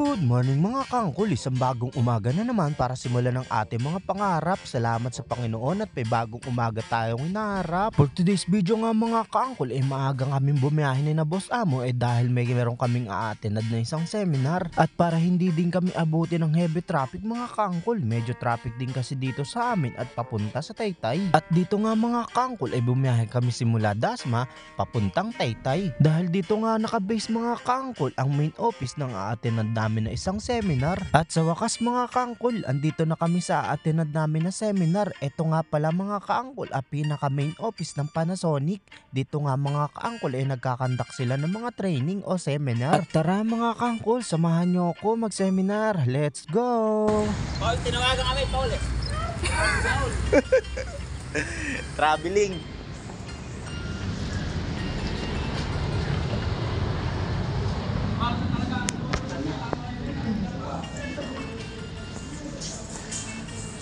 Good morning mga kangkol, isang bagong umaga na naman para simulan ng ating mga pangarap. Salamat sa Panginoon at may bagong umaga tayong hinaharap. For today's video nga mga kangkol, maaga kaming bumiyahin ni na Boss Amo dahil meron kaming aatenad na isang seminar. At para hindi din kami abutin ng heavy traffic mga kangkol, medyo traffic din kasi dito sa amin at papunta sa Taytay. At dito nga mga kangkol bumiyahin kami simula Dasma papuntang Taytay. Dahil dito nga nakabase mga kangkol ang main office ng aatenad namin na isang seminar. At sa wakas mga kaangkol, andito na kami sa aatenad namin na seminar. Ito nga pala mga kaangkol, pinaka main office ng Panasonic. Dito nga mga kaangkol nagkakandak sila ng mga training o seminar. At tara mga kaangkol, samahan nyo ako mag-seminar. Let's go! Paul, tinawagan kami, Paul eh. Traveling.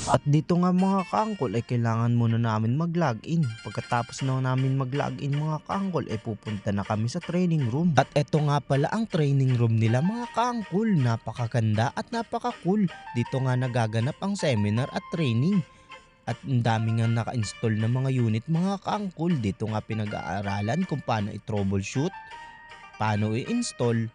At dito nga mga kaangkol kailangan muna namin mag-login. Pagkatapos na namin mag-login mga kaangkol pupunta na kami sa training room. At eto nga pala ang training room nila mga kaangkol. Napakaganda at napaka-cool. Dito nga nagaganap ang seminar at training. At ang dami nga naka-install na mga unit mga kaangkol. Dito nga pinag-aaralan kung paano i-troubleshoot, paano i-install,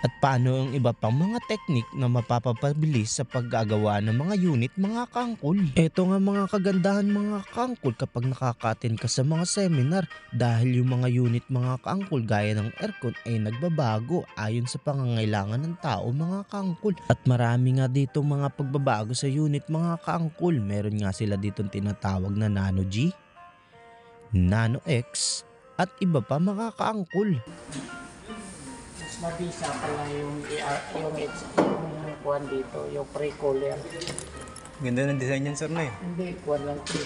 at paano ang iba pang mga technique na mapapabilis sa paggagawa ng mga unit mga kangkol. Ito nga mga kagandahan mga kangkol kapag nakaka-attend ka sa mga seminar dahil yung mga unit mga kangkol gaya ng aircon nagbabago ayon sa pangangailangan ng tao mga kangkol. At marami nga dito mga pagbabago sa unit mga kangkol. Meron nga sila dito tinatawag na Nano G, Nano X at iba pa mga kangkol. Mabisa pala yung kuwan dito, yung pre-cooler. Ganda ng design yan sir na Hindi, kuwan lang ito.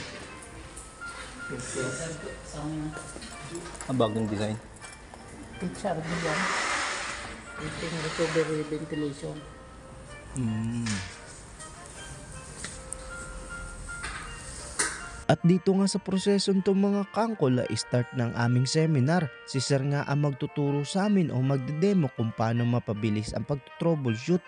Bagong design. Picture din yan. Ito yung recovery ventilation. At dito nga sa proseso nito mga kangkol start ng aming seminar. Si sir nga ang magtuturo sa amin o magdedemo kung paano mapabilis ang pag-troubleshoot.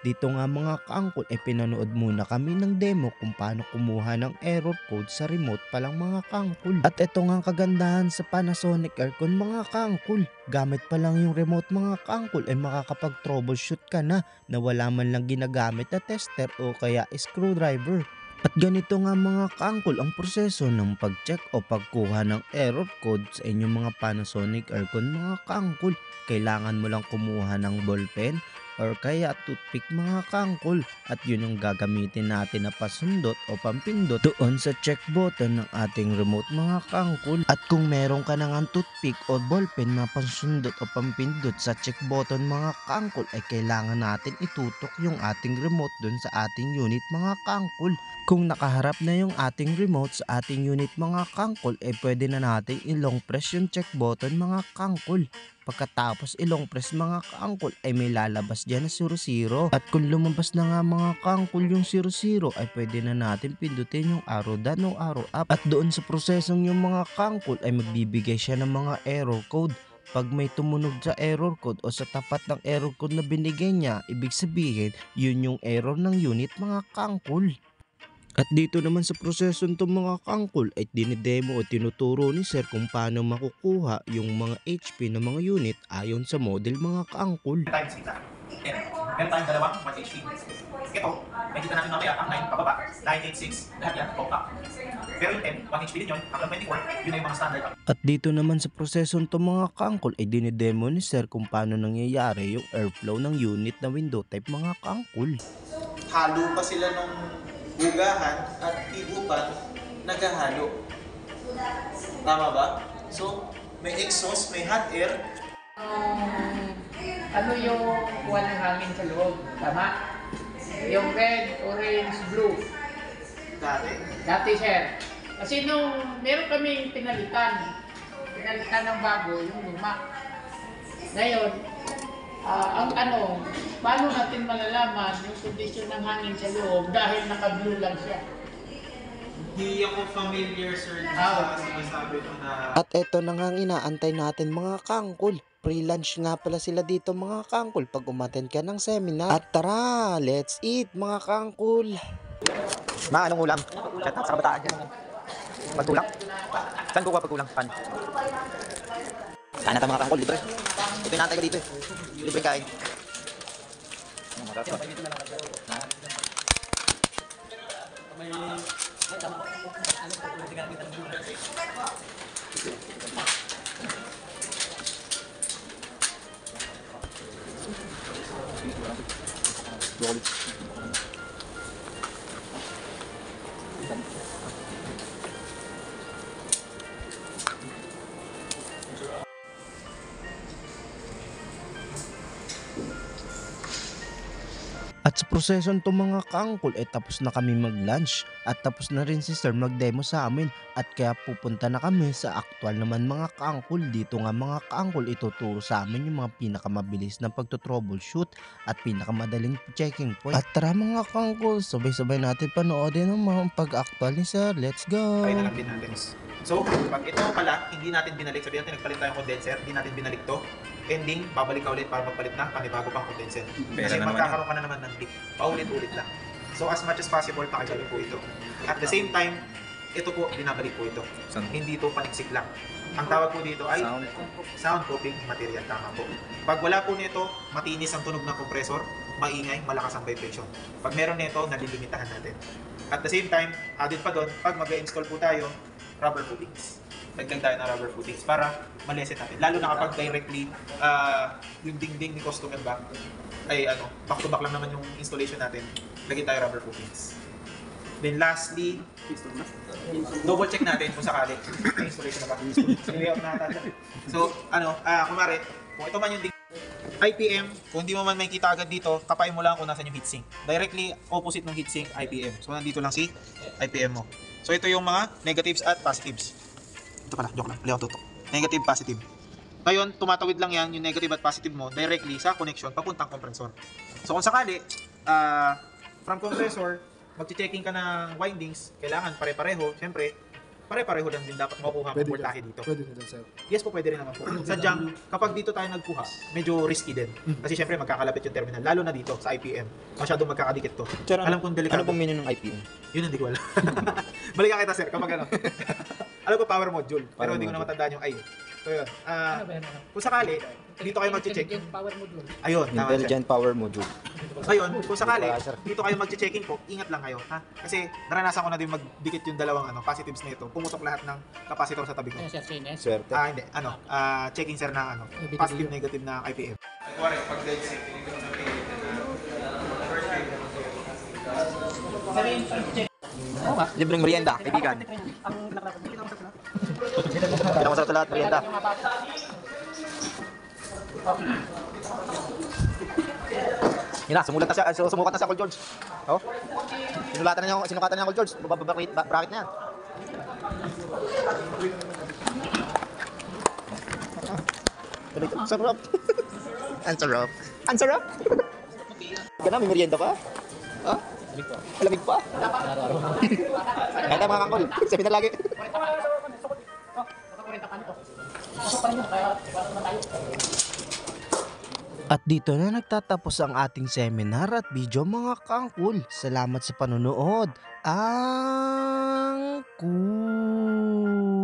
Dito nga mga kangkol pinanood muna kami ng demo kung paano kumuha ng error code sa remote pa lang mga kangkol. At ito nga ang kagandahan sa Panasonic aircon mga kangkol. Gamit pa lang yung remote mga kangkol makakapag-troubleshoot ka na wala man lang ginagamit na tester o kaya screwdriver. At ganito nga mga kaangkol ang proseso ng pag-check o pagkuha ng error code sa inyong mga Panasonic aircon mga kaangkol. Kailangan mo lang kumuha ng ballpen or kaya toothpick mga kaangkol at yun yung gagamitin natin na pasundot o pampindot doon sa check button ng ating remote mga kaangkol. At kung meron ka nang toothpick o ballpen na pasundot o pampindot sa check button mga kaangkol kailangan natin itutok yung ating remote doon sa ating unit mga kaangkol. Kung nakaharap na yung ating remote sa ating unit mga kangkol pwede na natin i-long press yung check button mga kangkol. Pagkatapos i-long press mga kangkol may lalabas dyan na 00. At kung lumabas na nga mga kangkol yung 00 pwede na natin pindutin yung arrow down o arrow up. At doon sa prosesong yung mga kangkol magbibigay siya ng mga error code. Pag may tumunog sa error code o sa tapat ng error code na binigay niya, ibig sabihin yun yung error ng unit mga kangkol. At dito naman sa proseso nito mga kangkol dinidemo o tinuturo ni sir kung paano makukuha yung mga HP ng mga unit ayon sa model mga kangkol. times kita. Meron tayong dalawang 1 HP. Ito, makikita natin mamaya ang 9 pababa, 986, lahat yan, top up. Pero yung 10, 1 HP din yun, hanggang 24, yun ay mga standard. At dito naman sa proseso nito mga kangkol dinidemo ni sir kung paano nangyayari yung airflow ng unit na window type mga kangkol. Halo pa sila ng bugahan at higupan naghahalo. Tama ba? So, may exhaust, may hot air. Ano yung kuwan ng hangin sa loob? Tama? Yung red, orange, blue. Dati sir. Kasi nung meron kaming pinalitan ng bago, yung luma. Ngayon, paano natin malalaman yung condition ng hangin sa loob dahil naka-blue lang siya? Hindi ako familiar, sir, sa sinasabi ko na... At eto na nga ang inaantay natin mga kangkol. Free lunch nga pala sila dito mga kangkol pag umattend ka ng seminar. At tara, let's eat mga kangkol. Ma, anong ulam? Chat sa kabataan yan. Pagkulang? Saan kukuha pagkulang? Pan? Sana tayo mga kangkol, libre. Ito yung nantay ko dito eh. Libre kain. At sa proseso nito mga kangkol tapos na kami mag-lunch at tapos na rin si sir mag-demo sa amin at kaya pupunta na kami sa actual naman mga kangkol. Dito nga mga kangkol ituturo sa amin yung mga pinakamabilis na pagto-troubleshoot at pinakamadaling checking point. At tara mga kangkol, sabay-sabay natin panoodin ang mga pag-actual ni sir. Let's go! Kaya na lang din natin. So, pag ito pala, hindi natin binalik, sabihin natin nagpalit tayong condenser, hindi natin binalik to, ending, babalik ka ulit para magpalit ng panibago pang condenser. Kasi magkakaroon ka na naman ng leak. Paulit-ulit lang. So, as much as possible, pakagaling po ito. At the same time, ito po, binabalik po ito. Hindi ito paniksik lang. Ang tawag po dito ay sound-proofing material. Tama po. Pag wala po nito, matinis ang tunog ng compressor, maingay, malakas ang vibration. Pag meron nito, nalilimitahan natin. At the same time, added pa doon, pag mag-install po tayo, rubber footings. Dagdag tayo ng rubber footings para maleset natin. Lalo na kapag directly yung dingding ni customer ba ay back to back lang naman yung installation natin. Lagyan tayo rubber footings. Then lastly, double check natin kung sakali may installation na ba. So, kumari, kung ito man yung IPM, kung hindi mo man makikita agad dito, kapain mo lang kung nasan yung heatsink. Directly opposite ng heatsink, IPM. So, nandito lang si IPM mo. So, ito yung mga negatives at positives. Ito pala, joke lang. Pali ako tutok. Negative, positive. Ngayon, tumatawid lang yan, yung negative at positive mo, directly sa connection, papuntang compressor. So, kung sakali, from compressor, mag-checking ka ng windings, kailangan pare-pareho. Siyempre, pare-pareho lang din dapat makukuha ang voltahe dito. Pwede din, sir. Yes po, pwede rin naman po. Sadyang, kapag dito tayo nagkuha, medyo risky din. Kasi syempre, magkakalapit yung terminal. Lalo na dito, sa IPM. Masyadong magkakadikit to. Sir, Alam kong delikado. Ano pong meaning ng IPM? Yun hindi ko alam. Balikan kita, sir, kapag alam ko power module, pero hindi ko na matandaan yung I. So yun. Kung sakali, dito kayo mag-check. Power module. Ayun, tama siya. Intelligent Power Module. Ngayon, kung sakali, dito kayo mag-checking po, ingat lang kayo. Ha? Kasi naranasan ko na din magdikit yung dalawang positives na ito. Pumutok lahat ng capacitor sa tabi ko. Sir Chines. Swerte. Hindi. Checking sir ng positive, negative na IPM. Kuwari, pag dead set, hindi ko na Libreng merienda, kaibigan. Pinakamasarap sa lahat, merienda. Yun na, sumulat na siya, sumukat na si Uncle George. Oh. Sinukatan na niya Uncle George. Bracket na yan. Sarap. Ang sarap. Ang sarap. Gana, may merienda pa? Ha? Malamig pa? Kaya mga kangkol, seminar lagi. At dito na nagtatapos ang ating seminar at video mga kangkol. Salamat sa panonood. Ang cool!